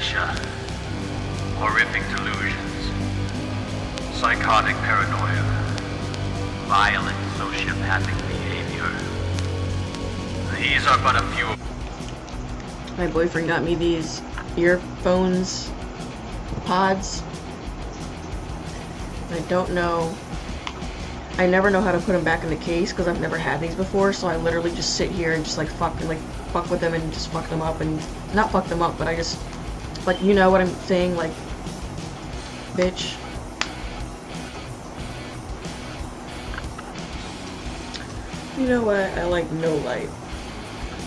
dementia, horrific delusions, psychotic paranoia, violent sociopathic behavior. These are but a few. My boyfriend got me these earphones, pods. I don't know. I never know how to put them back in the case because I've never had these before, so I literally just sit here and just like fuck with them and just fuck them up, and not fuck them up, but I just like, you know what I'm saying, like, bitch. You know what? I like no light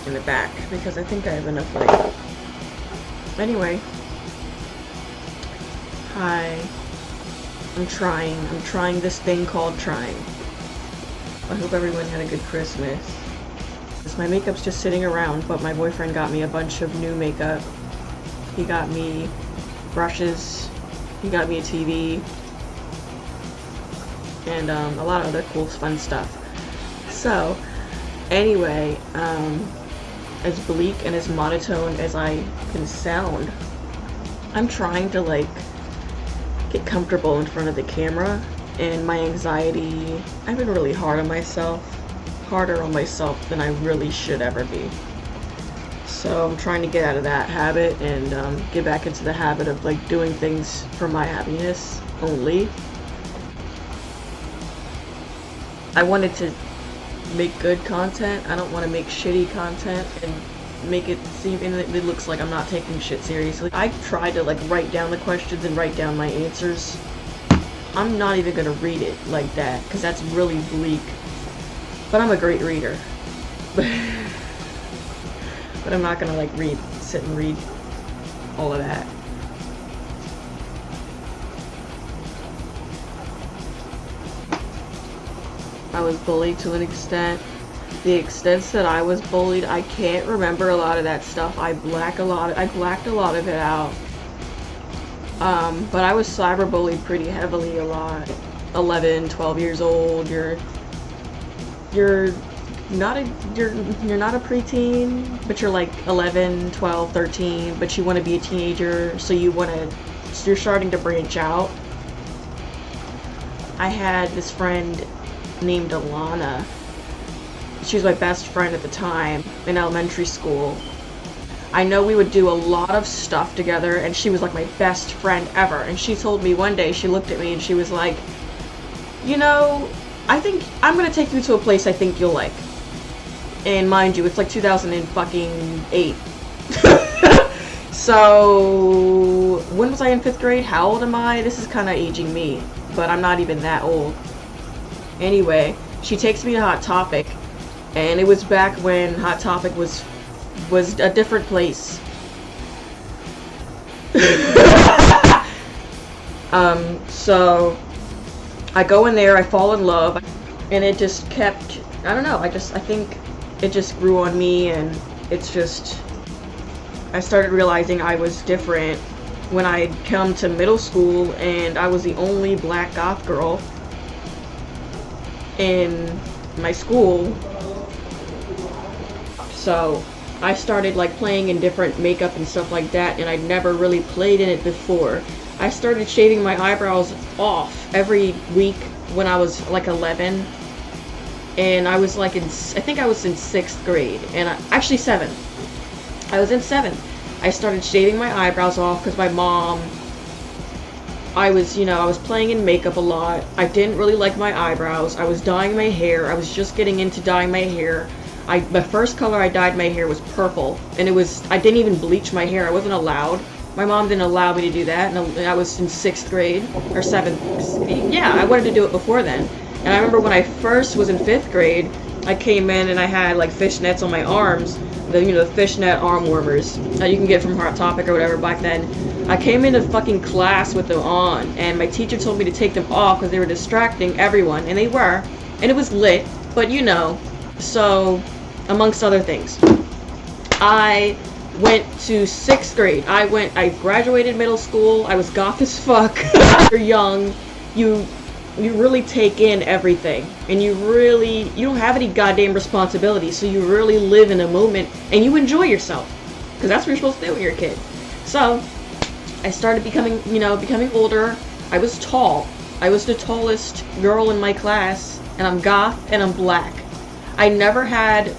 in the back because I think I have enough light. Anyway, hi. I'm trying this thing called trying. I hope everyone had a good Christmas. My makeup's just sitting around, but my boyfriend got me a bunch of new makeup. He got me brushes, he got me a TV, and a lot of other cool fun stuff. So, anyway, as bleak and as monotone as I can sound, I'm trying to like get comfortable in front of the camera, and my anxiety, I've been really hard on myself, harder on myself than I really should ever be. So I'm trying to get out of that habit and get back into the habit of like doing things for my happiness only. I wanted to make good content. I don't want to make shitty content and make it seem, and it looks like I'm not taking shit seriously. I tried to like write down the questions and write down my answers. I'm not even gonna read it like that because that's really bleak. But I'm a great reader. But I'm not gonna like sit and read all of that. I was bullied to an extent. The extents that I was bullied, I can't remember a lot of that stuff. I blacked a lot of it out. But I was cyberbullied pretty heavily a lot. 11, 12 years old, you're not a preteen, but you're like 11, 12, 13, but you want to be a teenager, so you're starting to branch out. I had this friend named Alana. She was my best friend at the time in elementary school. I know we would do a lot of stuff together, and she was like my best friend ever. And she told me one day, she looked at me and she was like, you know, I think I'm gonna take you to a place I think you'll like. And mind you, it's like 2008. So when was I in 5th grade? How old am I? This is kind of aging me, but I'm not even that old. Anyway, she takes me to Hot Topic, and it was back when Hot Topic was a different place. So I go in there, I fall in love, and it just kept, I don't know, I think it just grew on me, and it's just, I started realizing I was different when I had come to middle school, and I was the only black goth girl in my school. So I started like playing in different makeup and stuff like that, and I'd never really played in it before. I started shaving my eyebrows off every week when I was like 11, and I was like I think I was in 6th grade, and actually 7th. I was in 7th. I started shaving my eyebrows off because my mom, I was playing in makeup a lot. I didn't really like my eyebrows. I was dyeing my hair. I was just getting into dyeing my hair. The first color I dyed my hair was purple, and I didn't even bleach my hair. I wasn't allowed. My mom didn't allow me to do that, and I was in 6th grade, or 7th. Yeah, I wanted to do it before then. And I remember when I first was in 5th grade, I came in and I had like fishnets on my arms, the fishnet arm warmers that you can get from Hot Topic or whatever back then. I came into fucking class with them on, and my teacher told me to take them off because they were distracting everyone, and they were, and it was lit, but so amongst other things, I went to 6th grade. I graduated middle school. I was goth as fuck. You're young, you really take in everything, and you don't have any goddamn responsibility, so you really live in a moment, and you enjoy yourself, because that's what you're supposed to do when you're a kid. So I started becoming older. I was tall. I was the tallest girl in my class, and I'm goth and I'm black. I never had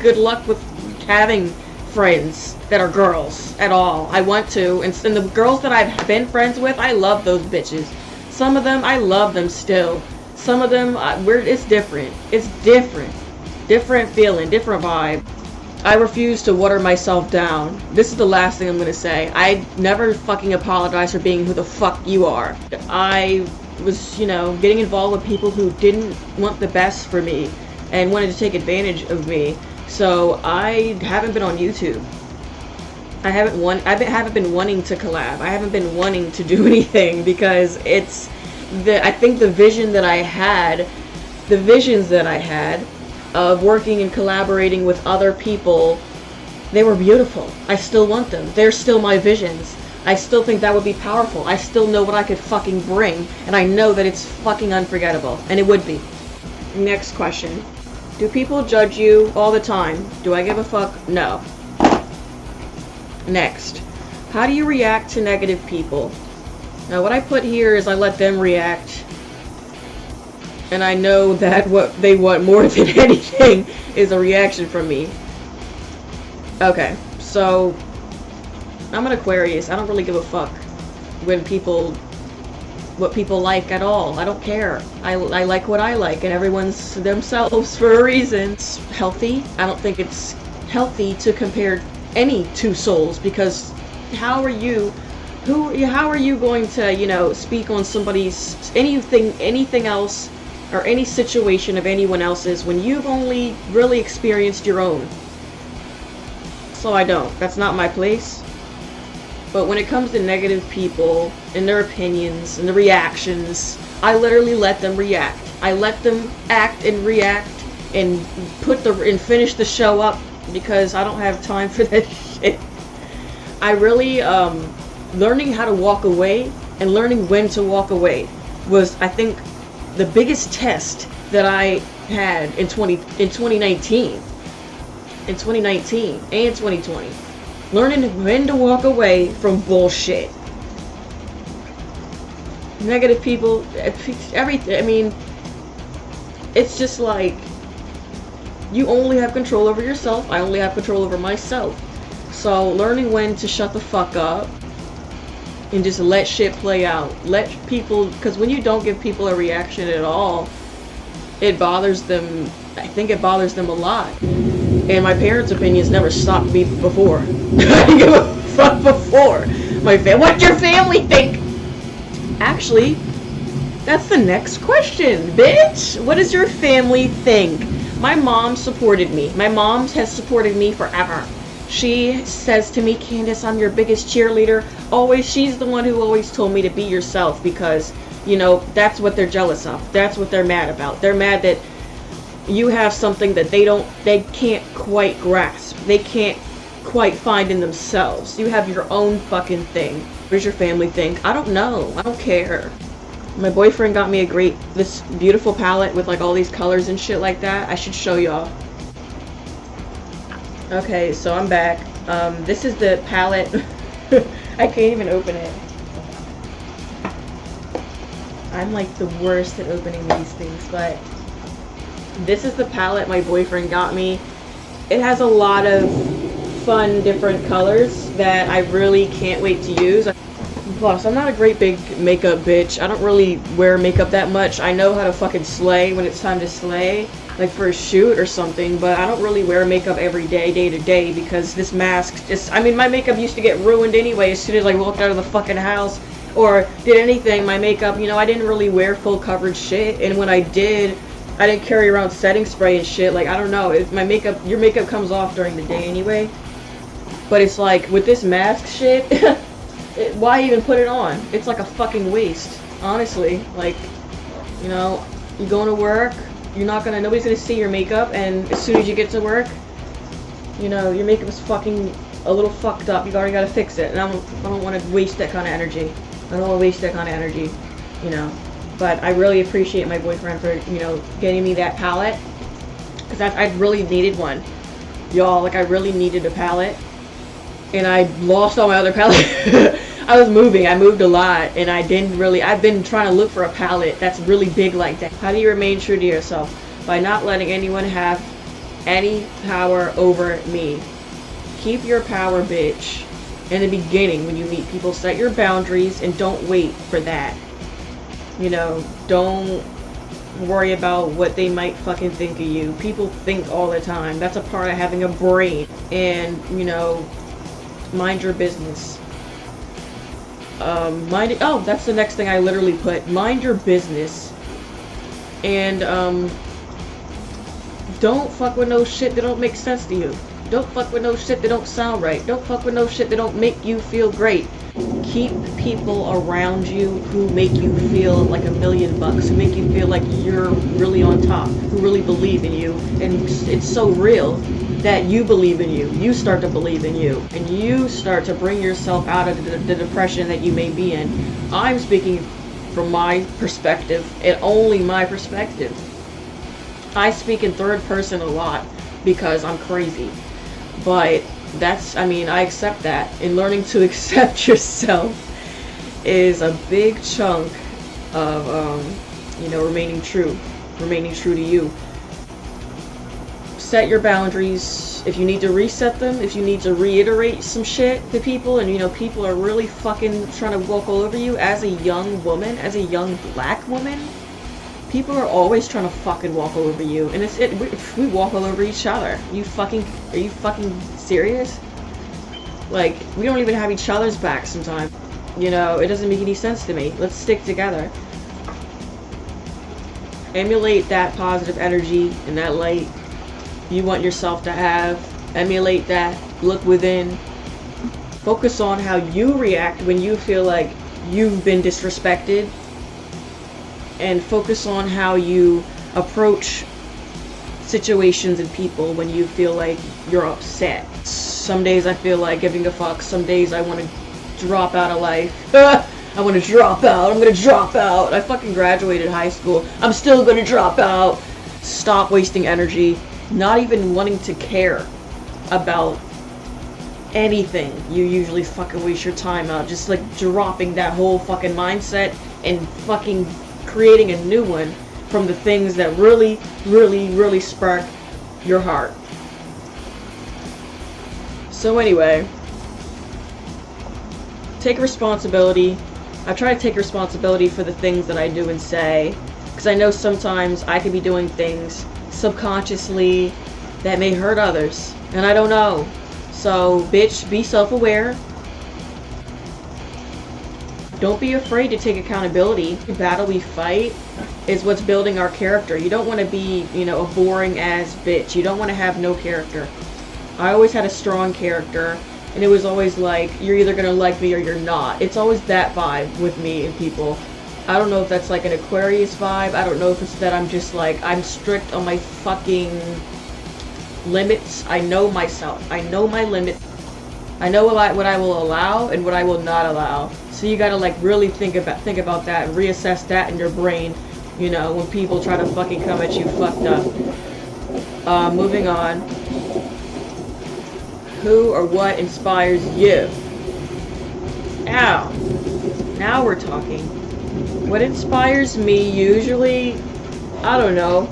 good luck with having friends that are girls at all. I want to, and the girls that I've been friends with, I love those bitches. Some of them, I love them still. Some of them, it's different. It's different. Different feeling, different vibe. I refuse to water myself down. This is the last thing I'm gonna say. I never fucking apologize for being who the fuck you are. I was, getting involved with people who didn't want the best for me and wanted to take advantage of me. So I haven't been on YouTube. I haven't been wanting to collab. I haven't been wanting to do anything because I think the visions that I had of working and collaborating with other people, they were beautiful. I still want them. They're still my visions. I still think that would be powerful. I still know what I could fucking bring, and I know that it's fucking unforgettable, and it would be. Next question. Do people judge you all the time? Do I give a fuck? No. Next. How do you react to negative people? Now what I put here is I let them react. And I know that what they want more than anything is a reaction from me. Okay, so I'm an Aquarius. I don't really give a fuck what people like at all. I don't care. I like what I like, and everyone's themselves for a reason. It's healthy. I don't think it's healthy to compare any two souls, because how are you going to, speak on somebody's anything else or any situation of anyone else's when you've only really experienced your own? So I don't. That's not my place. But when it comes to negative people and their opinions and the reactions, I literally let them react. I let them act and react and finish the show up, because I don't have time for that shit. I really, learning how to walk away and learning when to walk away was, I think, the biggest test that I had in 2019 and 2020. Learning when to walk away from bullshit. Negative people, everything. I mean, it's just like, you only have control over yourself. I only have control over myself. So learning when to shut the fuck up and just let shit play out. Let people, because when you don't give people a reaction at all, it bothers them. I think it bothers them a lot. And my parents' opinions never stopped me before. I didn't give a fuck before. What'd your family think? Actually, that's the next question, bitch. What does your family think? My mom supported me. My mom has supported me forever. She says to me, Candace, I'm your biggest cheerleader. Always, she's the one who always told me to be yourself, because, that's what they're jealous of. That's what they're mad about. They're mad that you have something that they can't quite grasp. They can't quite find in themselves. You have your own fucking thing. What does your family think? I don't know. I don't care. My boyfriend got me this beautiful palette with like all these colors and shit like that. I should show y'all. Okay, so I'm back. This is the palette. I can't even open it. I'm like the worst at opening these things, but this is the palette my boyfriend got me. It has a lot of fun different colors that I really can't wait to use. Plus, I'm not a great big makeup bitch. I don't really wear makeup that much. I know how to fucking slay when it's time to slay, like for a shoot or something, but I don't really wear makeup every day, day to day, because this mask my makeup used to get ruined anyway as soon as I walked out of the fucking house or did anything. My makeup, I didn't really wear full coverage shit, and when I did, I didn't carry around setting spray and shit. Like, I don't know, your makeup comes off during the day anyway. But it's like, with this mask shit, why even put it on? It's like a fucking waste, honestly. Like, you're going to work, nobody's gonna see your makeup, and as soon as you get to work, your makeup is fucking a little fucked up. You've already got to fix it, and I don't want to waste that kind of energy. But I really appreciate my boyfriend for, getting me that palette, because I really needed one. Y'all, like, I really needed a palette. and I lost all my other palettes. I was moving. I moved a lot, and I didn't really. I've been trying to look for a palette that's really big like that. How do you remain true to yourself? By not letting anyone have any power over me. Keep your power, bitch. In the beginning, when you meet people, set your boundaries and don't wait for that. You know, don't worry about what they might fucking think of you. People think all the time. That's a part of having a brain. And, you know, mind your business. Oh, that's the next thing I literally put. Mind your business. And, don't fuck with no shit that don't make sense to you. Don't fuck with no shit that don't sound right. Don't fuck with no shit that don't make you feel great. Keep people around you who make you feel like $1,000,000, who make you feel like you're really on top, who really believe in you. And it's so real that you believe in you. You start to believe in you. And you start to bring yourself out of the depression that you may be in. I'm speaking from my perspective, and only my perspective. I speak in third person a lot because I'm crazy. But that's, I mean, I accept that. And learning to accept yourself is a big chunk of, you know, remaining true to you. Set your boundaries. If you need to reset them, if you need to reiterate some shit to people, and, you know, people are really fucking trying to walk all over you as a young woman, as a young black woman, people are always trying to fucking walk all over you, and we walk all over each other. Are you fucking serious? Like, we don't even have each other's back sometimes. You know, it doesn't make any sense to me. Let's stick together. Emulate that positive energy and that light you want yourself to have. Emulate that. Look within. Focus on how you react when you feel like you've been disrespected. And focus on how you approach situations and people when you feel like you're upset. Some days I feel like giving a fuck. Some days I want to drop out of life. I want to drop out. I'm going to drop out. I fucking graduated high school. I'm still going to drop out. Stop wasting energy. Not even wanting to care about anything. You usually fucking waste your time out. Just like dropping that whole fucking mindset and fucking creating a new one from the things that really, really, really spark your heart. So anyway, take responsibility. I try to take responsibility for the things that I do and say, because I know sometimes I could be doing things subconsciously that may hurt others, and I don't know. So, bitch, be self-aware. Don't be afraid to take accountability. The battle we fight is what's building our character. You don't want to be, you know, a boring ass bitch. You don't want to have no character. I always had a strong character, and it was always like, you're either going to like me or you're not. It's always that vibe with me and people. I don't know if that's like an Aquarius vibe. I don't know if it's that I'm just like, I'm strict on my fucking limits. I know myself. I know my limits. I know what I will allow and what I will not allow. So you gotta like really think about that and reassess that in your brain, you know, when people try to fucking come at you fucked up. Moving on. Who or what inspires you? Ow. Now we're talking. What inspires me usually, I don't know.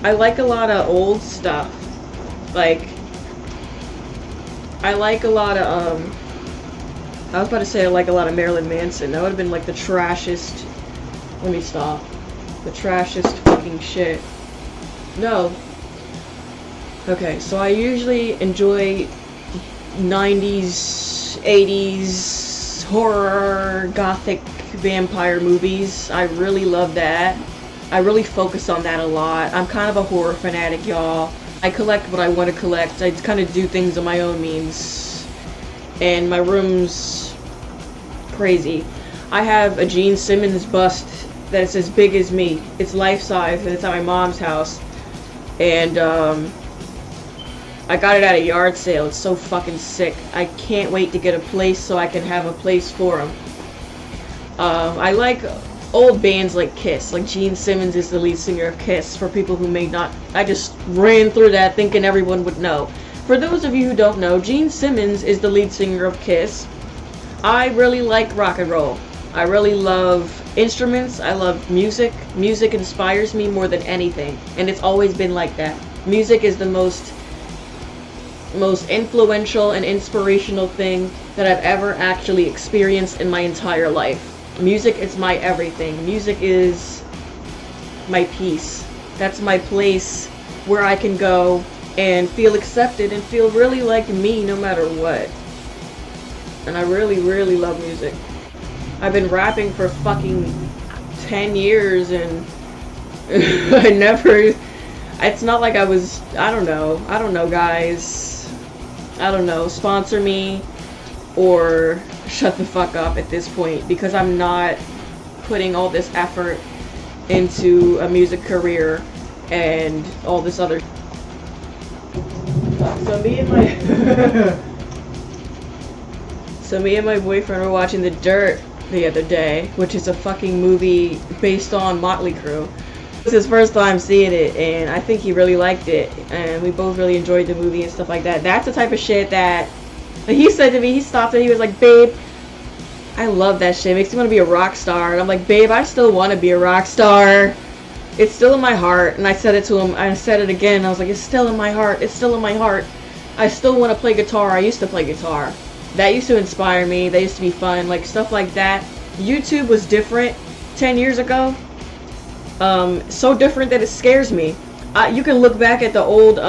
I like a lot of old stuff. Like, I like a lot of, I was about to say I like a lot of Marilyn Manson. That would have been like the trashest, let me stop. The trashest fucking shit. No. Okay, so I usually enjoy 90s, 80s, horror, gothic, vampire movies. I really love that. I really focus on that a lot. I'm kind of a horror fanatic, y'all. I collect what I want to collect. I kind of do things on my own means. And my room's crazy. I have a Gene Simmons bust that's as big as me. It's life-size, and it's at my mom's house. And, I got it at a yard sale. It's so fucking sick. I can't wait to get a place so I can have a place for him. I like old bands like Kiss. Like Gene Simmons is the lead singer of Kiss, for people who may not. I just ran through that thinking everyone would know. For those of you who don't know, Gene Simmons is the lead singer of Kiss. I really like rock and roll. I really love instruments. I love music. Music inspires me more than anything, and it's always been like that. Music is the most influential and inspirational thing that I've ever actually experienced in my entire life. Music is my everything. Music is my peace. That's my place where I can go and feel accepted and feel really like me no matter what. And I really, really love music. I've been rapping for fucking 10 years and I never, it's not like I was, I don't know guys, I don't know, sponsor me or shut the fuck up at this point, because I'm not putting all this effort into a music career and all this other. So me and my boyfriend were watching The Dirt the other day, which is a fucking movie based on Motley Crue. It's his first time seeing it, and I think he really liked it, and we both really enjoyed the movie and stuff like that. That's the type of shit that he said to me. He stopped and he was like, "Babe, I love that shit. It makes me want to be a rock star." And I'm like, "Babe, I still want to be a rock star. It's still in my heart." And I said it to him. I said it again. I was like, "It's still in my heart. It's still in my heart. I still want to play guitar. I used to play guitar. That used to inspire me. That used to be fun. Like, stuff like that." YouTube was different 10 years ago. So different that it scares me. You can look back at the old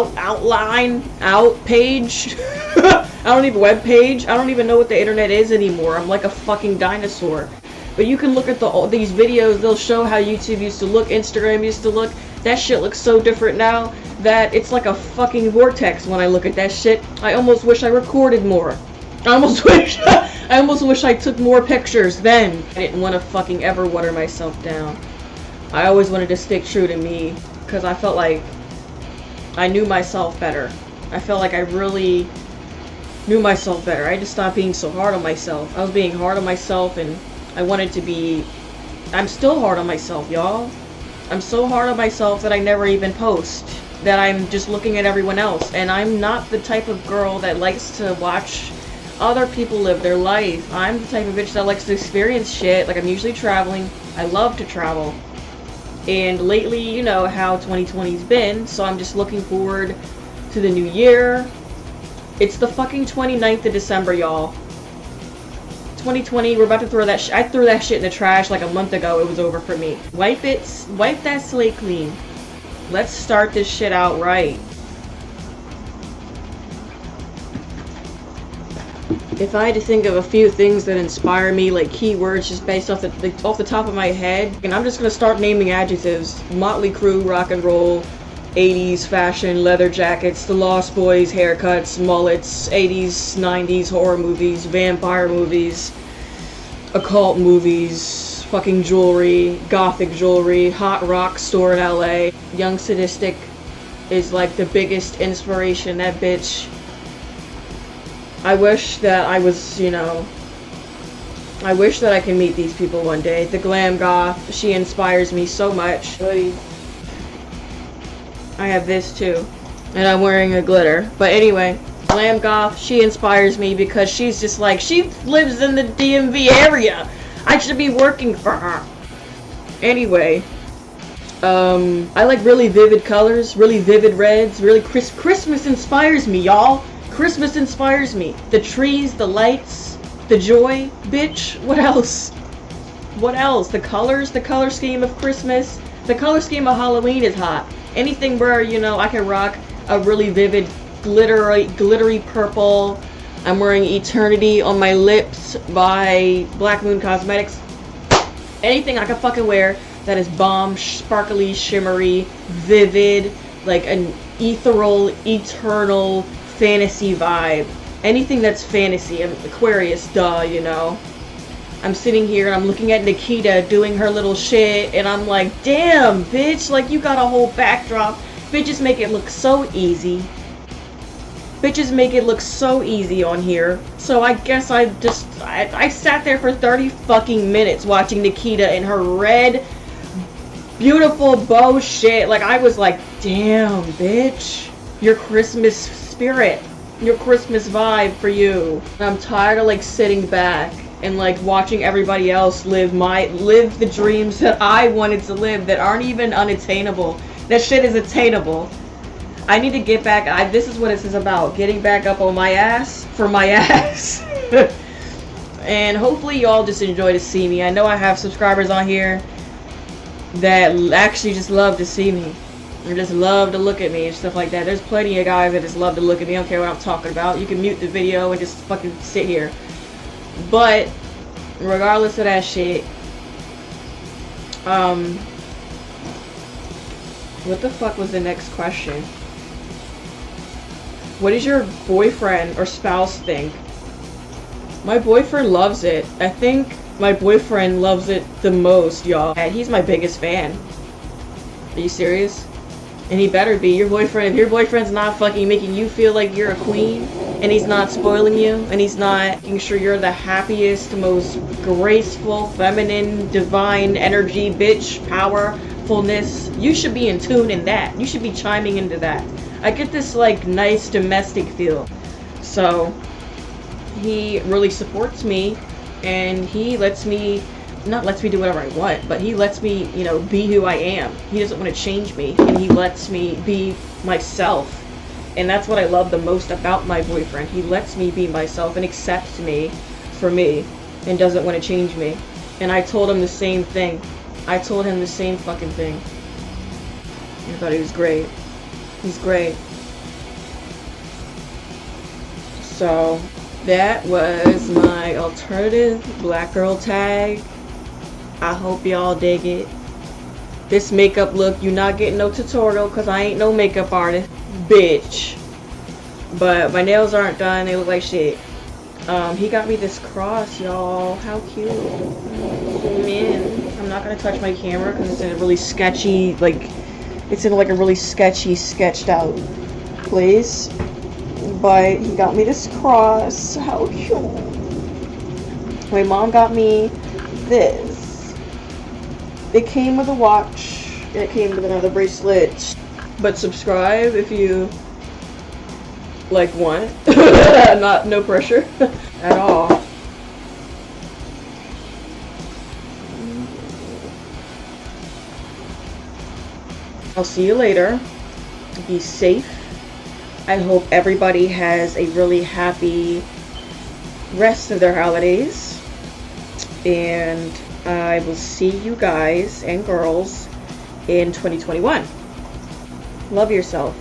outline page. I don't even web page. I don't even know what the internet is anymore. I'm like a fucking dinosaur. But you can look at these videos. They'll show how YouTube used to look, Instagram used to look. That shit looks so different now that it's like a fucking vortex when I look at that shit. I almost wish I recorded more. I almost wish I took more pictures then. I didn't want to fucking ever water myself down. I always wanted to stick true to me, because I felt like I knew myself better. I felt like I really knew myself better. I had to stop being so hard on myself. I was being hard on myself, and I wanted to be... I'm still hard on myself, y'all. I'm so hard on myself that I never even post. That I'm just looking at everyone else. And I'm not the type of girl that likes to watch other people live their life. I'm the type of bitch that likes to experience shit. Like, I'm usually traveling. I love to travel. And lately, you know how 2020's been, so I'm just looking forward to the new year. It's the fucking 29th of December, y'all. 2020, we're about to throw that I threw that shit in the trash like a month ago. It was over for me. Wipe that slate clean. Let's start this shit out right. If I had to think of a few things that inspire me, like keywords just based off the top of my head, and I'm just gonna start naming adjectives: Motley Crue, rock and roll, 80s fashion, leather jackets, the Lost Boys, haircuts, mullets, 80s, 90s horror movies, vampire movies, occult movies, fucking jewelry, gothic jewelry, hot rock store in LA. Young Sadistic is like the biggest inspiration. That bitch. I wish that I was, you know, I wish that I can meet these people one day. The glam goth, she inspires me so much. I have this too, and I'm wearing a glitter. But anyway, glam goth, she inspires me because she's just like, she lives in the DMV area. I should be working for her. Anyway, I like really vivid colors, really vivid reds, really Christmas inspires me, y'all. Christmas inspires me. The trees, the lights, the joy. Bitch, what else? What else? The colors, the color scheme of Christmas. The color scheme of Halloween is hot. Anything where, you know, I can rock a really vivid, glittery purple. I'm wearing Eternity on my lips by Black Moon Cosmetics. Anything I can fucking wear that is bomb, sparkly, shimmery, vivid, like an ethereal, eternal fantasy vibe. Anything that's fantasy. I'm Aquarius, duh, you know. I'm sitting here and I'm looking at Nikita doing her little shit, and I'm like, damn, bitch, like, you got a whole backdrop. Bitches make it look so easy. Bitches make it look so easy on here. So I guess I sat there for 30 fucking minutes watching Nikita in her red beautiful bow shit. Like, I was like, damn, bitch. Your Christmas spirit. Your Christmas vibe for you. I'm tired of, like, sitting back and, like, watching everybody else live the dreams that I wanted to live that aren't even unattainable. That shit is attainable. I need to get back. This is what this is about. Getting back up on my ass for my ass. And hopefully y'all just enjoy to see me. I know I have subscribers on here that actually just love to see me. Or just love to look at me and stuff like that. There's plenty of guys that just love to look at me. I don't care what I'm talking about. You can mute the video and just fucking sit here. But regardless of that shit, what the fuck was the next question? What does your boyfriend or spouse think? My boyfriend loves it. I think my boyfriend loves it the most, y'all. And he's my biggest fan. Are you serious? And he better be. Your boyfriend, if your boyfriend's not fucking making you feel like you're a queen, and he's not spoiling you, and he's not making sure you're the happiest, most graceful, feminine, divine energy, bitch, powerfulness, you should be in tune in that. You should be chiming into that. I get this, like, nice domestic feel. So, he really supports me, and he lets me do whatever I want, but he lets me, you know, be who I am. He doesn't want to change me, and he lets me be myself. And that's what I love the most about my boyfriend. He lets me be myself and accepts me for me and doesn't want to change me. And I told him the same thing. I told him the same fucking thing. I thought he was great. He's great. So, that was my alternative black girl tag. I hope y'all dig it. This makeup look, you not getting no tutorial because I ain't no makeup artist, bitch. But my nails aren't done, they look like shit. He got me this cross, y'all. How cute. Man, I'm not gonna touch my camera because it's in a really sketchy, like, it's in like a really sketchy, sketched out place. But he got me this cross. How cute. My mom got me this. It came with a watch, and it came with another bracelet. But subscribe if you, like, want. No pressure at all. I'll see you later. Be safe. I hope everybody has a really happy rest of their holidays. And I will see you guys and girls in 2021. Love yourself.